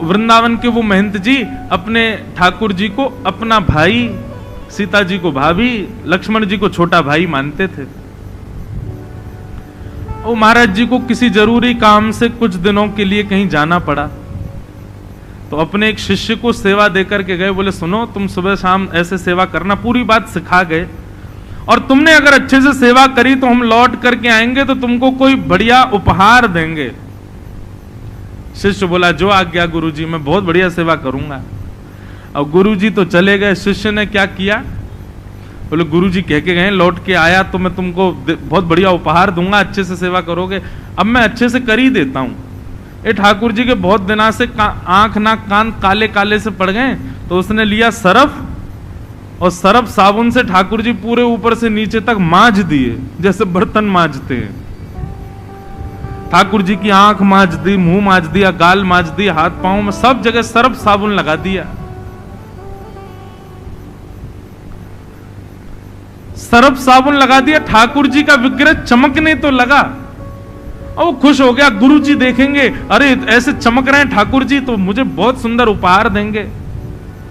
वृंदावन के वो महंत जी अपने ठाकुर जी को अपना भाई, सीता जी को भाभी, लक्ष्मण जी को छोटा भाई मानते थे। वो महाराज जी को किसी जरूरी काम से कुछ दिनों के लिए कहीं जाना पड़ा, तो अपने एक शिष्य को सेवा देकर के गए। बोले सुनो, तुम सुबह शाम ऐसे सेवा करना, पूरी बात सिखा गए, और तुमने अगर अच्छे से सेवा करी तो हम लौट करके आएंगे तो तुमको कोई बढ़िया उपहार देंगे। शिष्य बोला जो आज्ञा गुरुजी, मैं बहुत बढ़िया सेवा करूंगा। अब गुरुजी तो चले गए, शिष्य ने क्या किया, बोले गुरुजी कह के गए, लौट के आया तो मैं तुमको बहुत बढ़िया उपहार दूंगा, अच्छे से सेवा करोगे। अब मैं अच्छे से कर ही देता हूं। ये ठाकुर जी के बहुत दिना से आंख नाक कान काले काले से पड़ गए, तो उसने लिया सरफ, और सरफ साबुन से ठाकुर जी पूरे ऊपर से नीचे तक मांज दिए, जैसे बर्तन मांजते हैं। ठाकुर जी की आंख मांज दी, मुंह मांज दिया, गाल मांज दी, हाथ पांव में सब जगह सरफ साबुन लगा दिया। सरफ साबुन लगा दिया, ठाकुर जी का विग्रह चमकने तो लगा, और वो खुश हो गया। गुरु जी देखेंगे, अरे ऐसे चमक रहे हैं ठाकुर जी, तो मुझे बहुत सुंदर उपहार देंगे।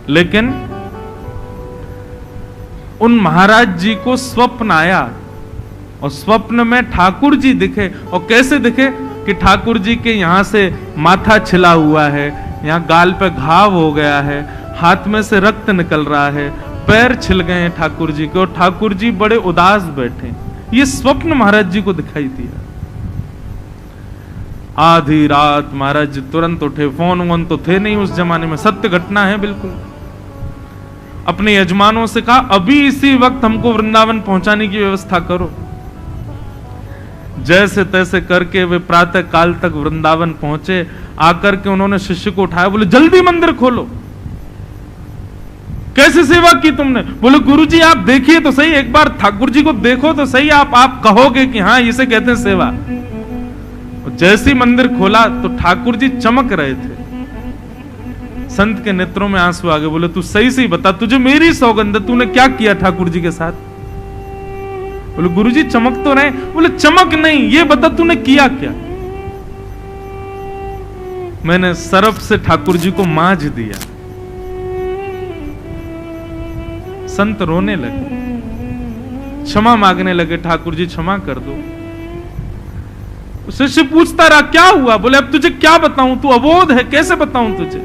लेकिन उन महाराज जी को स्वप्न आया, और स्वप्न में ठाकुर जी दिखे। और कैसे दिखे कि ठाकुर जी के यहां से माथा छिला हुआ है, यहां गाल पे घाव हो गया है, हाथ में से रक्त निकल रहा है, पैर छिल गए हैं ठाकुर जी के, और ठाकुर जी बड़े उदास बैठे। ये स्वप्न महाराज जी को दिखाई दिया। आधी रात महाराज जी तुरंत उठे, फोन वोन तो थे नहीं उस जमाने में, सत्य घटना है बिल्कुल। अपने यजमानों से कहा अभी इसी वक्त हमको वृंदावन पहुंचाने की व्यवस्था करो। जैसे तैसे करके वे प्रातः काल तक वृंदावन पहुंचे। आकर के उन्होंने शिष्य को उठाया, बोले जल्दी मंदिर खोलो। कैसे सेवा की तुमने? बोले गुरुजी आप देखिए तो सही, एक बार ठाकुर जी को देखो तो सही, आप कहोगे कि हाँ इसे कहते हैं सेवा। जैसे ही मंदिर खोला तो ठाकुर जी चमक रहे थे, संत के नेत्रों में आंसू आ गए। बोले तू सही से ही बता, तुझे मेरी सौगंध, तूने क्या किया ठाकुर जी के साथ? बोले गुरुजी चमक तो रहे। बोले चमक नहीं, ये बता तूने किया क्या? मैंने सरफ से ठाकुर जी को मांझ दिया। संत रोने लगे, क्षमा मांगने लगे, ठाकुर जी क्षमा कर दो। शिष्य पूछता रहा क्या हुआ? बोले अब तुझे क्या बताऊं, तू अबोध है, कैसे बताऊं तुझे?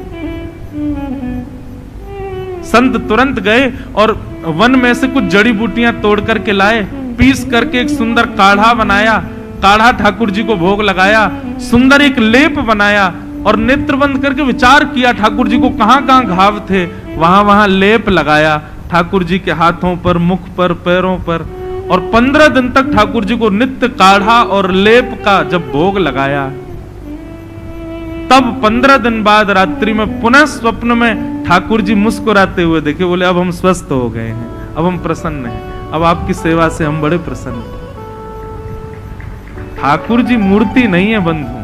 संत तुरंत गए और वन में से कुछ जड़ी बूटियां तोड़ करके लाए, पीस करके एक सुंदर काढ़ा बनाया, काढ़ा ठाकुर जी को भोग लगाया, सुंदर एक लेप बनाया, और नेत्र बंद करके विचार किया ठाकुर जी को कहां कहां घाव थे, वहां वहां लेप लगाया ठाकुर जी के हाथों पर, मुख पर, पैरों पर। और 15 दिन तक ठाकुर जी को नित्य काढ़ा और लेप का जब भोग लगाया, तब 15 दिन बाद रात्रि में पुनः स्वप्न में ठाकुर जी मुस्कुराते हुए देखे। बोले अब हम स्वस्थ हो गए हैं, अब हम प्रसन्न हैं, अब आपकी सेवा से हम बड़े प्रसन्न हैं। ठाकुर जी मूर्ति नहीं है बंधु,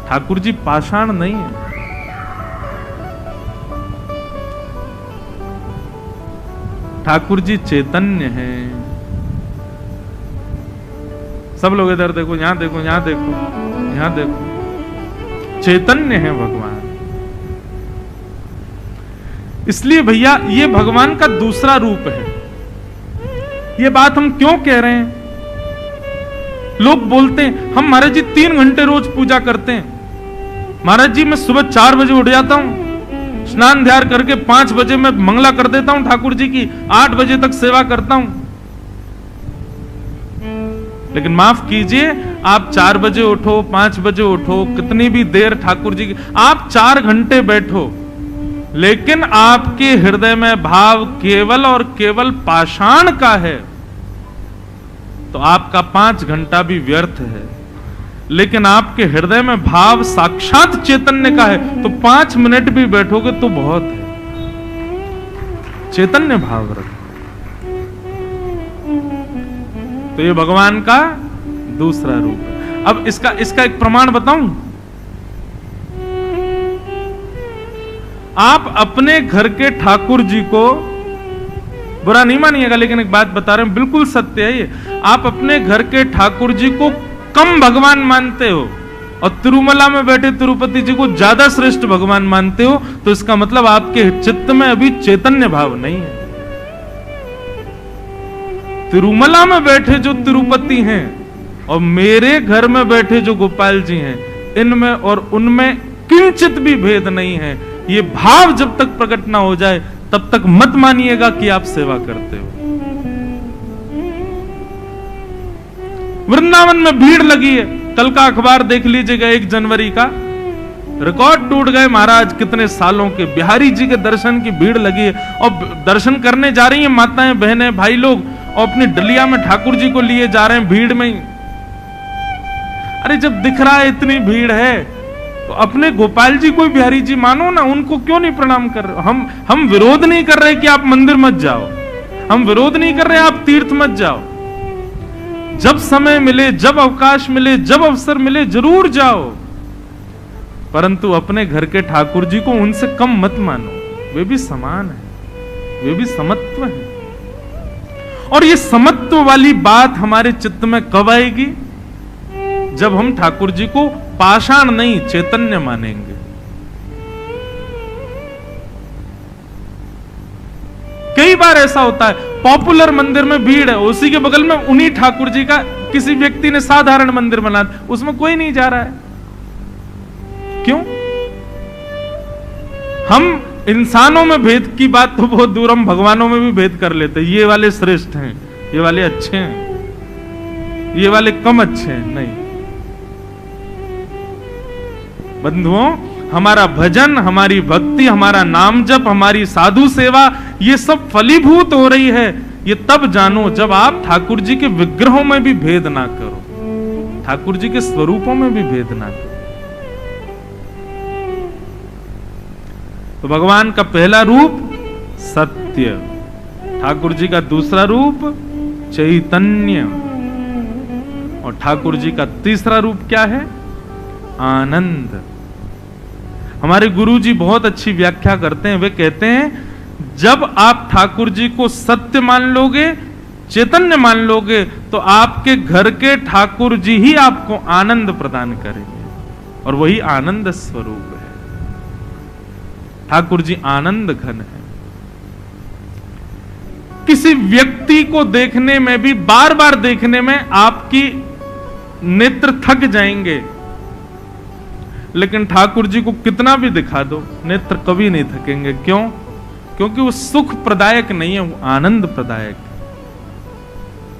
ठाकुर जी पाषाण नहीं है। ठाकुर जी चैतन्य हैं। सब लोग इधर देखो, यहां देखो, यहां देखो, यहां देखो, चैतन्य है भगवान। इसलिए भैया ये भगवान का दूसरा रूप है। ये बात हम क्यों कह रहे हैं? लोग बोलते हैं हम महाराज जी 3 घंटे रोज पूजा करते हैं। महाराज जी मैं सुबह 4 बजे उठ जाता हूं, स्नान ध्यान करके 5 बजे मैं मंगला कर देता हूं ठाकुर जी की, 8 बजे तक सेवा करता हूं। लेकिन माफ कीजिए, आप 4 बजे उठो, 5 बजे उठो, कितनी भी देर ठाकुर जी की, आप 4 घंटे बैठो, लेकिन आपके हृदय में भाव केवल और केवल पाषाण का है, तो आपका 5 घंटा भी व्यर्थ है। लेकिन आपके हृदय में भाव साक्षात चैतन्य का है, तो 5 मिनट भी बैठोगे तो बहुत है। चैतन्य भाव रखो। तो ये भगवान का दूसरा रूप है। अब इसका एक प्रमाण बताऊं। आप अपने घर के ठाकुर जी को, बुरा नहीं मानिएगा लेकिन एक बात बता रहे हैं, बिल्कुल सत्य है ये। आप अपने घर के ठाकुर जी को कम भगवान मानते हो, और तिरुमला में बैठे तिरुपति जी को ज्यादा श्रेष्ठ भगवान मानते हो, तो इसका मतलब आपके चित्त में अभी चैतन्य भाव नहीं है। तिरुमला में बैठे जो तिरुपति हैं और मेरे घर में बैठे जो गोपाल जी हैं, इनमें और उनमें किंचित भी भेद नहीं है। ये भाव जब तक प्रकट ना हो जाए तब तक मत मानिएगा कि आप सेवा करते हो। वृंदावन में भीड़ लगी है, कल का अखबार देख लीजिएगा, 1 जनवरी का रिकॉर्ड टूट गए महाराज, कितने सालों के बिहारी जी के दर्शन की भीड़ लगी है। और दर्शन करने जा रही हैं माताएं, बहनें, भाई लोग, और अपनी डलिया में ठाकुर जी को लिए जा रहे हैं भीड़ में ही। अरे जब दिख रहा है इतनी भीड़ है तो अपने गोपाल जी को बिहारी जी मानो ना, उनको क्यों नहीं प्रणाम कर रहे हो? हम विरोध नहीं कर रहे कि आप मंदिर मत जाओ, हम विरोध नहीं कर रहे आप तीर्थ मत जाओ। जब समय मिले, जब अवकाश मिले, जब अवसर मिले, जरूर जाओ, परंतु अपने घर के ठाकुर जी को उनसे कम मत मानो। वे भी समान है, वे भी समत्व है। और ये समत्व वाली बात हमारे चित्त में कब आएगी? जब हम ठाकुर जी को पाषाण नहीं चैतन्य मानेंगे। कई बार ऐसा होता है, पॉपुलर मंदिर में भीड़ है, उसी के बगल में उन्हीं ठाकुर जी का किसी व्यक्ति ने साधारण मंदिर बना, उसमें कोई नहीं जा रहा है। क्यों? हम इंसानों में भेद की बात तो बहुत दूर, हम भगवानों में भी भेद कर लेते। ये वाले श्रेष्ठ हैं, ये वाले अच्छे हैं, ये वाले कम अच्छे हैं। नहीं बंधुओं, हमारा भजन, हमारी भक्ति, हमारा नाम जप, हमारी साधु सेवा, ये सब फलीभूत हो रही है। ये तब जानो जब आप ठाकुर जी के विग्रहों में भी भेद ना करो, ठाकुर जी के स्वरूपों में भी भेद ना करो। तो भगवान का पहला रूप सत्य, ठाकुर जी का दूसरा रूप चैतन्य, और ठाकुर जी का तीसरा रूप क्या है? आनंद। हमारे गुरु जी बहुत अच्छी व्याख्या करते हैं। वे कहते हैं जब आप ठाकुर जी को सत्य मान लोगे, चैतन्य मान लोगे, तो आपके घर के ठाकुर जी ही आपको आनंद प्रदान करेंगे, और वही आनंद स्वरूप है। ठाकुर जी आनंद घन है। किसी व्यक्ति को देखने में भी, बार बार देखने में आपकी नेत्र थक जाएंगे, लेकिन ठाकुर जी को कितना भी दिखा दो, नेत्र कभी नहीं थकेंगे। क्यों? क्योंकि वो सुख प्रदायक नहीं है, वो आनंद प्रदायक,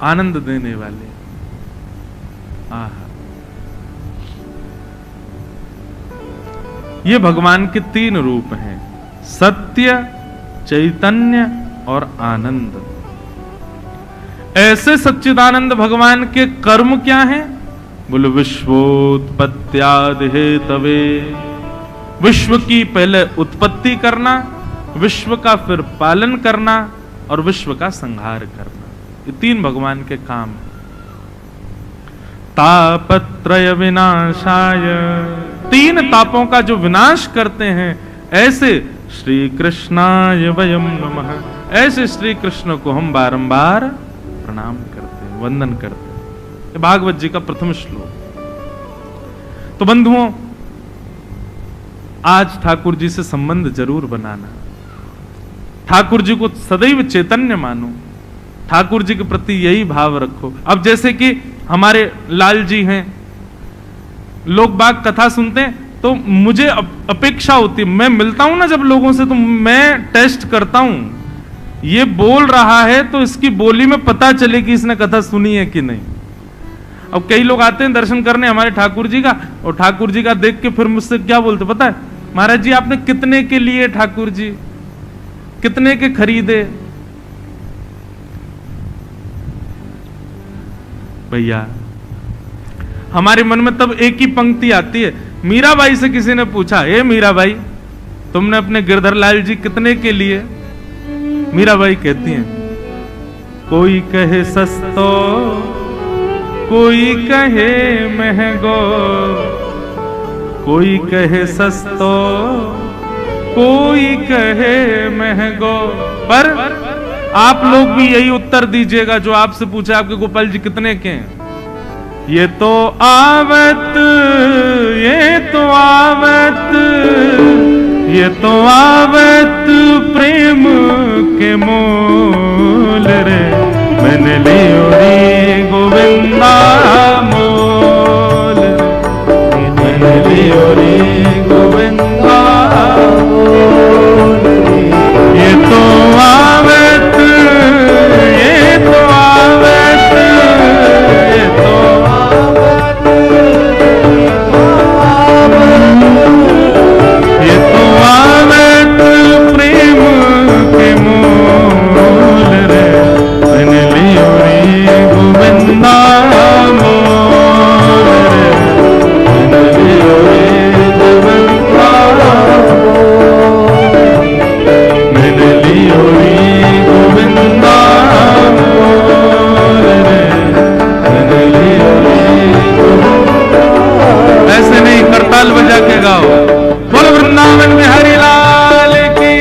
आनंद देने वाले। आहा, ये भगवान के 3 रूप हैं, सत्य, चैतन्य और आनंद। ऐसे सच्चिदानंद भगवान के कर्म क्या हैं? बोलो विश्वोत्पत्त्यादि हेतवे, विश्व की पहले उत्पत्ति करना, विश्व का फिर पालन करना, और विश्व का संहार करना। ये 3 भगवान के काम हैं। तापत्रय विनाशाय, 3 तापों का जो विनाश करते हैं, ऐसे श्री कृष्णाय वयम नमः, ऐसे श्री कृष्ण को हम बारंबार प्रणाम करते हैं, वंदन करते हैं। भागवत जी का प्रथम श्लोक। तो बंधुओं, आज ठाकुर जी से संबंध जरूर बनाना, ठाकुर जी को सदैव चैतन्य मानो, ठाकुर जी के प्रति यही भाव रखो। अब जैसे कि हमारे लाल जी हैं, लोग बाग कथा सुनते हैं तो मुझे अपेक्षा होती है, मैं मिलता हूं ना जब लोगों से, तो मैं टेस्ट करता हूं, ये बोल रहा है तो इसकी बोली में पता चले कि इसने कथा सुनी है कि नहीं। अब कई लोग आते हैं दर्शन करने हमारे ठाकुर जी का, और ठाकुर जी का देख के फिर मुझसे क्या बोलते पता है? महाराज जी आपने कितने के लिए ठाकुर जी, कितने के खरीदे? भैया हमारे मन में तब एक ही पंक्ति आती है। मीराबाई से किसी ने पूछा, हे मीराबाई तुमने अपने गिरधर लाल जी कितने के लिए? मीराबाई कहती हैं, कोई कहे सस्तो, कोई कहे महंगो, कोई कहे सस्तो, कोई कहे महंगो। पर आप लोग भी यही उत्तर दीजिएगा जो आपसे पूछा, आपके गोपाल जी कितने के हैं? ये तो आवत, ये तो आवत, ये तो आवत प्रेम के मोल रे, मैंने लियो रे गोविंदा मोल, मैंने लियो रे गोविंदा मोल, ये तो आवत, ये तो आवत, ये तो आवत, ये तो आवत प्रेम के मोल रे, मैंने लियो रे गोविंदा मोल रे, मैंने लियो रे गोविंदा मोल, मैंने लियो रे गोविंदा मोल रे, मैंने लियो रे गोविंदा। ऐसे नहीं, करताल बजा के गाओ, बोलो वृंदावन में हरि लाल की।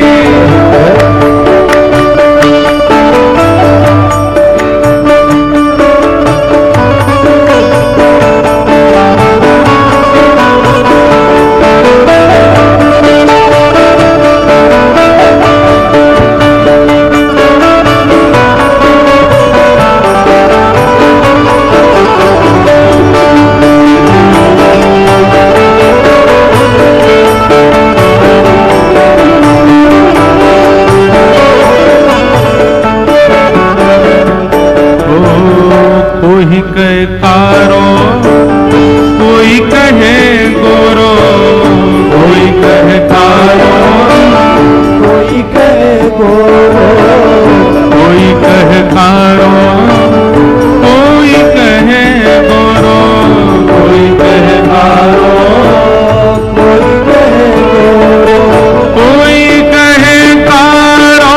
कोई कहे कारो, कोई कहे गोरो, कोई कहे कारो, कोई कहे गोरो, कोई कहे कारो, कोई कहे गोरो, कोई कहे कारो, कोई कहे गोरो, कोई कहे कारो, कोई कहे गोरो, कोई कहे कारो,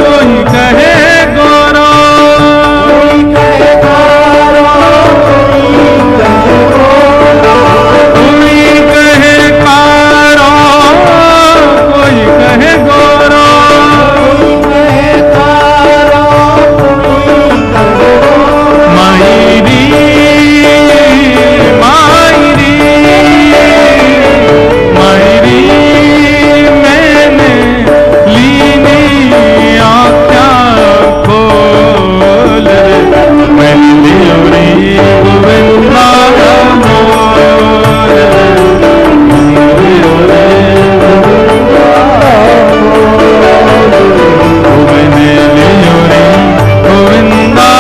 कोई कहे गोरो, कोई कहे कारो, कोई कहे गोरो, कोई कहे कारो, कोई कहे गोरो। मायरी मायरी मायरी मैंने लीनी आँखा खोल रे, मैंने लियो रे गोविंदा मोल रे, मैंने लियो रे मैंने लियो रे गोविंदा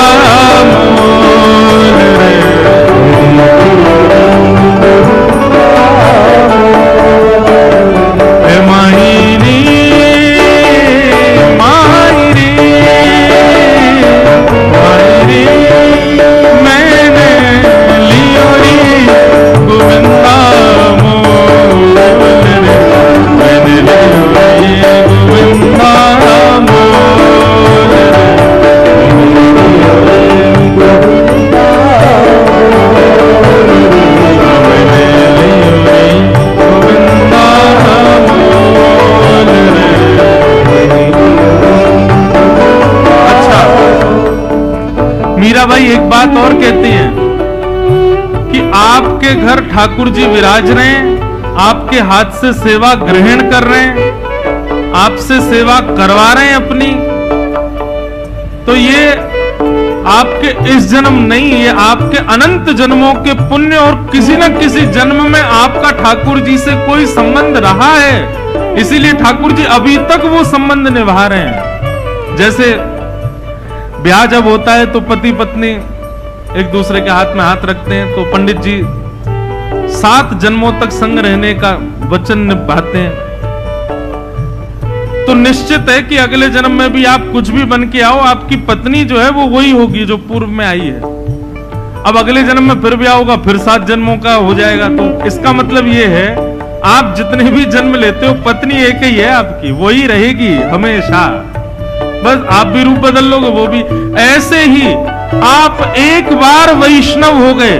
मोल रे। हे माहिनी माहिरी माहिरी मैंने लियो रे गोविंदा मोल रे, मैंने लियो रे गोविंदा मोल रे, मैंने लियो रे गोविंदा मोल रे, मैंने लियो रे गोविंदा मोल रे। अच्छा, मीराबाई एक बात और कहती हैं कि आपके घर ठाकुर जी विराज रहे हैं, आपके हाथ से सेवा ग्रहण कर रहे हैं, आपसे सेवा करवा रहे हैं अपनी, तो ये आपके इस जन्म नहीं, ये आपके अनंत जन्मों के पुण्य और किसी न किसी जन्म में आपका ठाकुर जी से कोई संबंध रहा है, इसीलिए ठाकुर जी अभी तक वो संबंध निभा रहे हैं। जैसे ब्याह जब होता है तो पति पत्नी एक दूसरे के हाथ में हाथ रखते हैं, तो पंडित जी 7 जन्मों तक संग रहने का वचन निभाते हैं। तो निश्चित है कि अगले जन्म में भी आप कुछ भी बन के आओ, आपकी पत्नी जो है वो वही होगी जो पूर्व में आई है। अब अगले जन्म में फिर ब्याह होगा, फिर 7 जन्मों का हो जाएगा। तो इसका मतलब ये है, आप जितने भी जन्म लेते हो पत्नी एक ही है आपकी, वही रहेगी हमेशा। बस आप भी रूप बदल लोगे, वो भी। ऐसे ही आप एक बार वैष्णव हो गए,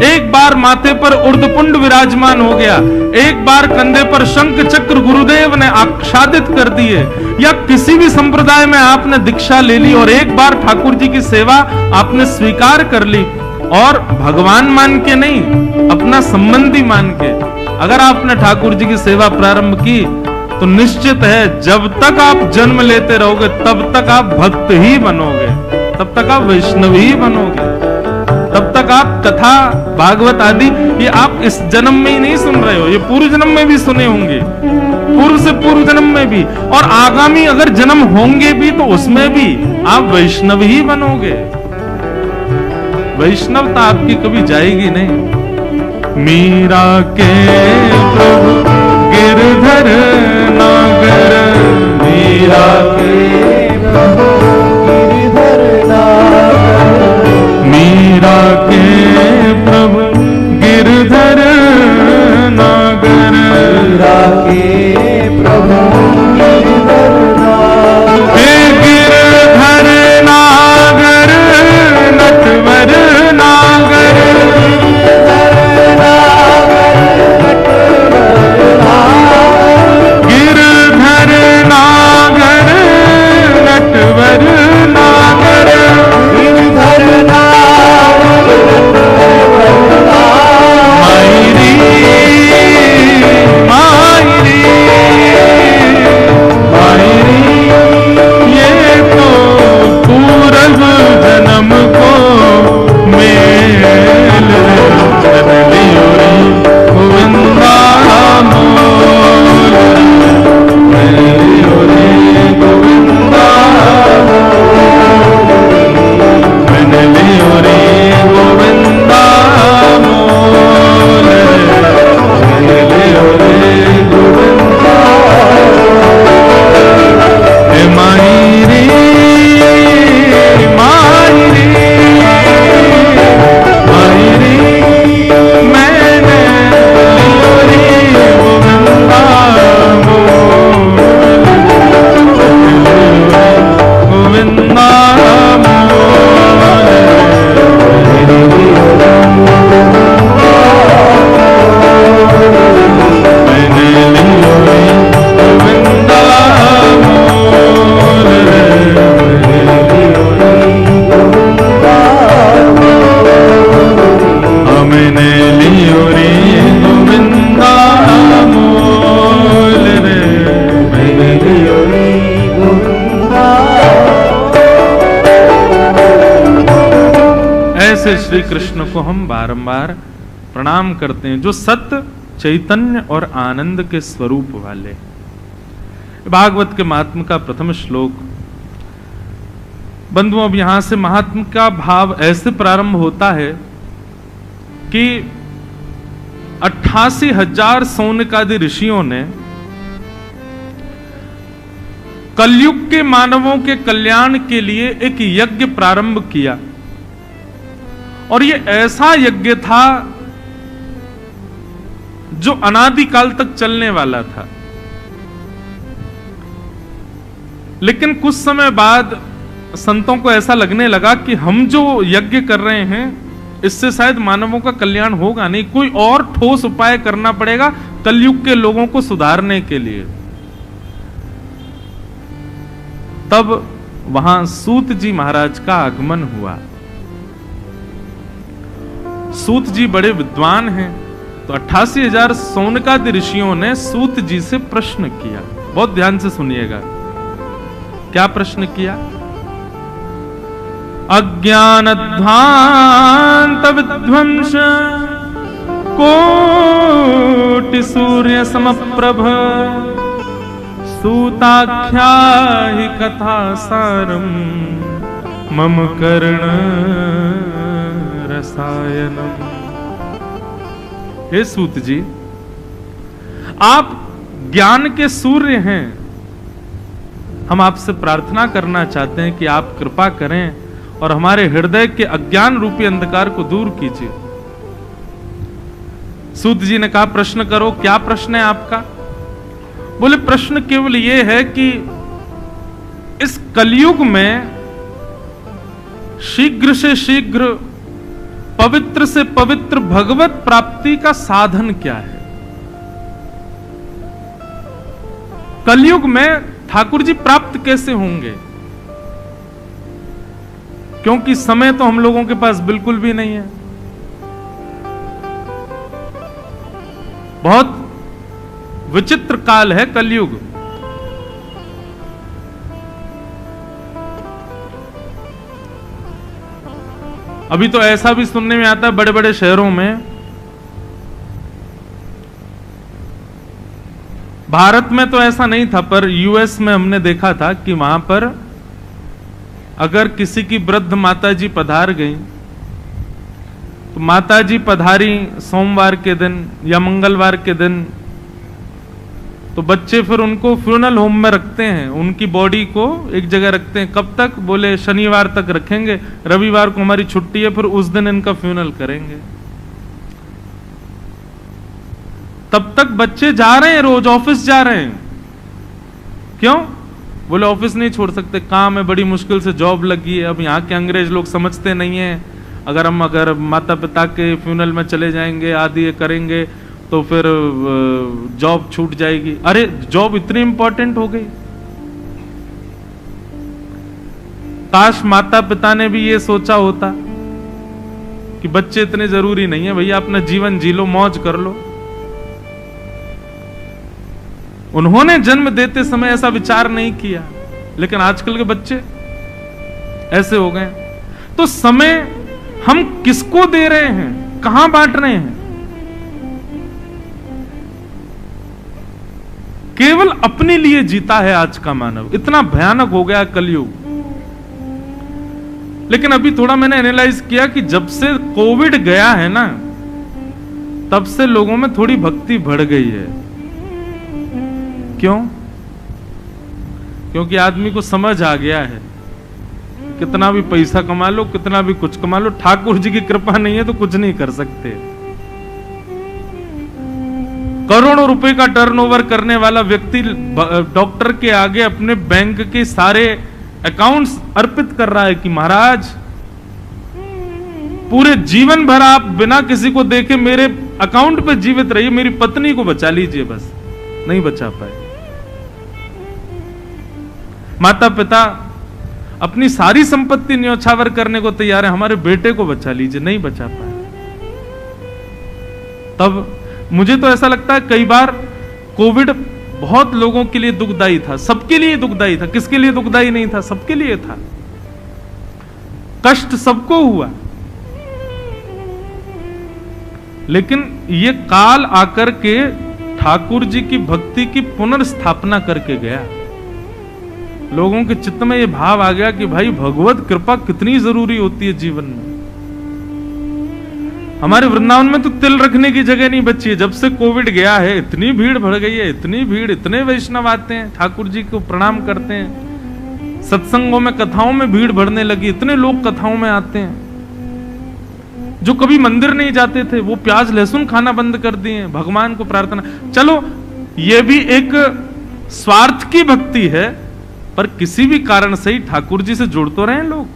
एक बार माथे पर उर्धपुंड विराजमान हो गया, एक बार कंधे पर शंख चक्र गुरुदेव ने आच्छादित कर दिए, या किसी भी संप्रदाय में आपने दीक्षा ले ली और एक बार ठाकुर जी की सेवा आपने स्वीकार कर ली, और भगवान मान के नहीं, अपना संबंधी मान के अगर आपने ठाकुर जी की सेवा प्रारंभ की तो निश्चित है जब तक आप जन्म लेते रहोगे तब तक आप भक्त ही बनोगे, तब तक आप वैष्णव ही बनोगे, तब तक आप कथा भागवत आदि ये आप इस जन्म में ही नहीं सुन रहे हो, ये पूर्व जन्म में भी सुने होंगे, पूर्व से पूर्व जन्म में भी, और आगामी अगर जन्म होंगे भी तो उसमें भी आप वैष्णव ही बनोगे। वैष्णवता आपकी कभी जाएगी नहीं। मीरा के प्रभु गिरधर नागर, मीरा के प्रभु गिरधर नागर, मीरा के प्रभु गिरधर नागर, मीरा के प्रभु गिरधर नागर, हे गिरधर नागर नटवर नागर, गिरधर नागर नटवर नागर, गिरधर नागर, मायरी मायरी मायरी, ये तो पूर्व जन्म को मेल कर लियो रे गोविंदा मोल, कर लियो रे गोविंदा मन लियो रे गोविंदा मोल, मन लियो रे गोविंदा, हे मायरी मायरी मायरी, मैंने लियो रे गोविंदा मोल, गोविंदा मैंने लियो रे गोविंदा मोल, मैंने लियो रे गोविंदा मोल रे, मैंने लियो रे गोविंदा। ऐसे श्री कृष्ण को हम बारंबार प्रणाम करते हैं जो सत्य चैतन्य और आनंद के स्वरूप वाले। भागवत के महात्म का प्रथम श्लोक। बंधुओं, अब यहां से महात्म का भाव ऐसे प्रारंभ होता है कि 88,000 सौनकादि ऋषियों ने कलयुग के मानवों के कल्याण के लिए एक यज्ञ प्रारंभ किया, और ये ऐसा यज्ञ था जो अनादिकाल तक चलने वाला था। लेकिन कुछ समय बाद संतों को ऐसा लगने लगा कि हम जो यज्ञ कर रहे हैं इससे शायद मानवों का कल्याण होगा नहीं, कोई और ठोस उपाय करना पड़ेगा कलयुग के लोगों को सुधारने के लिए। तब वहां सूत जी महाराज का आगमन हुआ। सूत जी बड़े विद्वान हैं, तो 88,000 सौनकादि ऋषियों ने सूत जी से प्रश्न किया। बहुत ध्यान से सुनिएगा, क्या प्रश्न किया? अज्ञानध्वांत विध्वंस कोटि सूर्य समप्रभ, सूताख्याहि कथा सारम मम कर्ण रसायनम। हे सूत जी, आप ज्ञान के सूर्य हैं। हम आपसे प्रार्थना करना चाहते हैं कि आप कृपा करें और हमारे हृदय के अज्ञान रूपी अंधकार को दूर कीजिए। सूत जी ने कहा, प्रश्न करो, क्या प्रश्न है आपका? बोले, प्रश्न केवल यह है कि इस कलयुग में शीघ्र से शीघ्र पवित्र से पवित्र भगवत प्राप्ति का साधन क्या है? कलयुग में ठाकुर जी प्राप्त कैसे होंगे? क्योंकि समय तो हम लोगों के पास बिल्कुल भी नहीं है। बहुत विचित्र काल है कलयुग। अभी तो ऐसा भी सुनने में आता है बड़े बड़े शहरों में, भारत में तो ऐसा नहीं था पर यूएस में हमने देखा था कि वहां पर अगर किसी की वृद्ध माताजी पधार गई तो माताजी पधारी सोमवार के दिन या मंगलवार के दिन, तो बच्चे फिर उनको फ्यूनरल होम में रखते हैं, उनकी बॉडी को एक जगह रखते हैं। कब तक? बोले शनिवार तक रखेंगे, रविवार को हमारी छुट्टी है, फिर उस दिन इनका फ्यूनरल करेंगे। तब तक बच्चे जा रहे हैं, रोज ऑफिस जा रहे हैं। क्यों? बोले ऑफिस नहीं छोड़ सकते, काम है, बड़ी मुश्किल से जॉब लगी है। अब यहाँ के अंग्रेज लोग समझते नहीं है, अगर माता पिता के फ्यूनरल में चले जाएंगे, आदि ये करेंगे तो फिर जॉब छूट जाएगी। अरे जॉब इतनी इंपॉर्टेंट हो गई। काश माता पिता ने भी ये सोचा होता कि बच्चे इतने जरूरी नहीं है भैया, अपना जीवन जी लो, मौज कर लो। उन्होंने जन्म देते समय ऐसा विचार नहीं किया, लेकिन आजकल के बच्चे ऐसे हो गए। तो समय हम किसको दे रहे हैं, कहां बांट रहे हैं? केवल अपने लिए जीता है आज का मानव। इतना भयानक हो गया कलयुग। लेकिन अभी थोड़ा मैंने एनालाइज किया कि जब से कोविड गया है ना, तब से लोगों में थोड़ी भक्ति बढ़ गई है। क्यों? क्योंकि आदमी को समझ आ गया है, कितना भी पैसा कमा लो, कितना भी कुछ कमा लो, ठाकुर जी की कृपा नहीं है तो कुछ नहीं कर सकते। करोड़ों रुपए का टर्नओवर करने वाला व्यक्ति डॉक्टर के आगे अपने बैंक के सारे अकाउंट्स अर्पित कर रहा है कि महाराज पूरे जीवन भर आप बिना किसी को देखे मेरे अकाउंट पे जीवित रहिए, मेरी पत्नी को बचा लीजिए। बस नहीं बचा पाए। माता पिता अपनी सारी संपत्ति न्योछावर करने को तैयार है, हमारे बेटे को बचा लीजिए, नहीं बचा पाए। तब मुझे तो ऐसा लगता है कई बार कोविड बहुत लोगों के लिए दुखदाई था, सबके लिए दुखदाई था। किसके लिए दुखदाई नहीं था? सबके लिए था। कष्ट सबको हुआ, लेकिन ये काल आकर के ठाकुर जी की भक्ति की पुनर्स्थापना करके गया। लोगों के चित्त में ये भाव आ गया कि भाई भगवत कृपा कितनी जरूरी होती है जीवन में। हमारे वृंदावन में तो तिल रखने की जगह नहीं बची है। जब से कोविड गया है इतनी भीड़ बढ़ गई है, इतनी भीड़, इतने वैष्णव आते हैं, ठाकुर जी को प्रणाम करते हैं। सत्संगों में, कथाओं में भीड़ बढ़ने लगी, इतने लोग कथाओं में आते हैं। जो कभी मंदिर नहीं जाते थे वो प्याज लहसुन खाना बंद कर दिए, भगवान को प्रार्थना। चलो ये भी एक स्वार्थ की भक्ति है, पर किसी भी कारण से ही ठाकुर जी से जुड़ तो रहे हैं लोग।